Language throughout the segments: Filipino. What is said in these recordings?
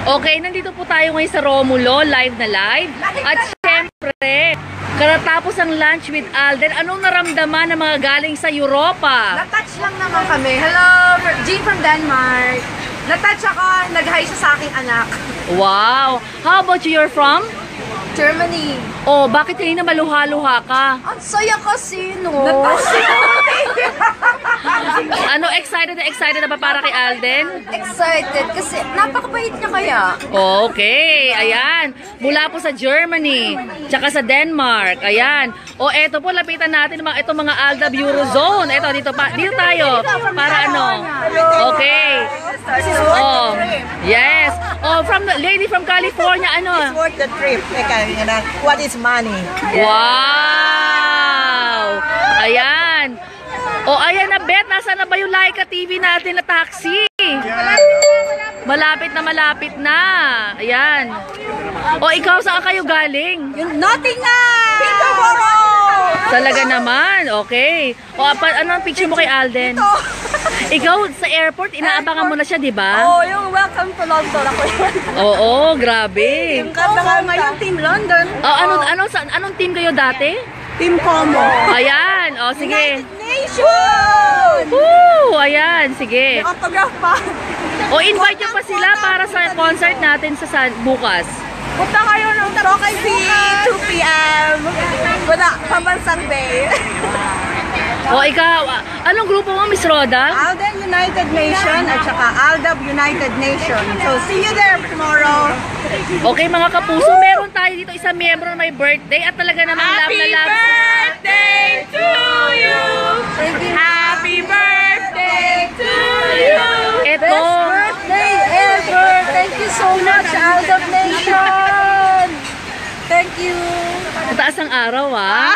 Okay, nandito po tayo ngayon sa Romulo, live na live. At syempre, karatapos ang lunch with Alden, anong naramdaman ng mga galing sa Europa? Na-touch lang naman kami. Hello, Jean from Denmark. Na-touch ako, nag-hi siya sa aking anak. Wow! How about you? You're from? Germany. Oh, bakit kanina maluha-luha ka? Ang saya kasi, no? Na-touch siya. Ano, excited na ba para kay Alden? Excited kasi napakabait niya kaya. Okay, ayan. Mula po sa Germany, tsaka sa Denmark, ayan. O, eto po, lapitan natin itong mga Aldab Eurozone. Eto, dito tayo. Para ano? Okay. Oh, yes. Oh, from the lady from California, ano? It's worth the trip. What is money? Wow! Ayan. O, ayan na, Bet. Nasaan na ba yung Laika TV natin na taxi? Malapit na. Ayan. O, ikaw, saan kayo galing? Nottingham! Talaga naman. Okay. O, ano ang picture mo kay Alden? Ikaw, sa airport, inaabangan mo na siya, di ba? Oh, yung welcome to London ako yun. Oo, grabe. Yung ngayon, Team London. Anong team kayo dati? Team Como. Ayan. O, sige. Nation! Woo! Ayan, sige. Autograph pa. O, invite nyo pa sila para sa concert natin sa bukas. Punta kayo ng Tokay Beach, 2 p.m. Wala, Pambansang Day. O, ikaw, anong grupo mo, Miss Roda? Alden United Nation at saka Aldab United Nation. So, see you there tomorrow. Okay, mga kapuso, meron tayo dito isang miyembro na may birthday at talaga namang love na love. Happy birthday to you! Happy birthday to you! Ito. Best birthday ever! Thank you so much, Aldab Nation! Thank you! Mataas ang araw, ah.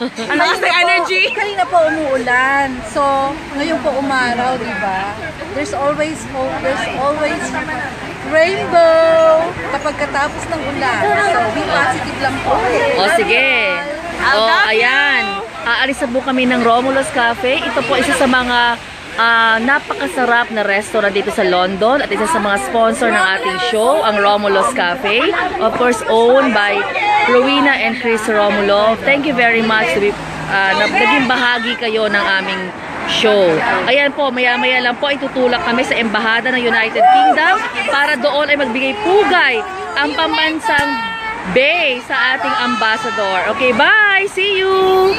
Ang energy! Kanina po umuulan. So, ngayon po umaraw, di ba? There's always hope. There's always rainbow kapag katapos ng ulan. So, be positive lang po. O, sige. O, ayan. Aalis na po kami ng Romulus Cafe. Ito po isa sa mga napakasarap na restaurant dito sa London at isa sa mga sponsor ng ating show, ang Romulus Cafe. Of course, owned by Rowena and Chris Romulo. Thank you very much to be naging bahagi kayo ng aming show. Ayan po, maya-maya lang po itutulak kami sa Embahada ng United Kingdom para doon ay magbigay pugay ang pambansang bay sa ating ambassador. Okay, bye! See you!